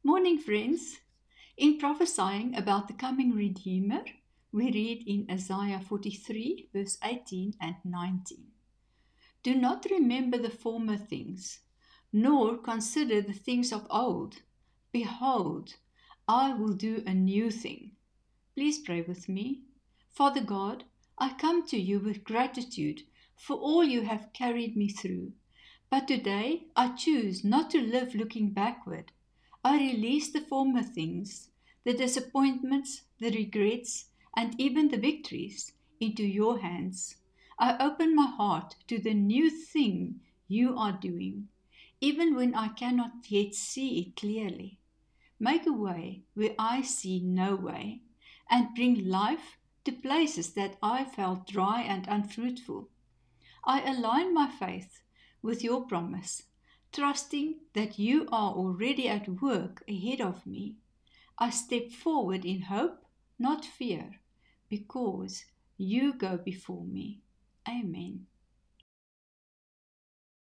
Morning, friends. In prophesying about the coming Redeemer, we read in Isaiah 43, verse 18 and 19. Do not remember the former things, nor consider the things of old. Behold, I will do a new thing. Please pray with me. Father God, I come to you with gratitude for all you have carried me through. But today I choose not to live looking backward. I release the former things, the disappointments, the regrets, and even the victories into your hands. I open my heart to the new thing you are doing, even when I cannot yet see it clearly. Make a way where I see no way, and bring life to places that I felt dry and unfruitful. I align my faith with your promise, trusting that you are already at work ahead of me. I step forward in hope, not fear, because you go before me. Amen.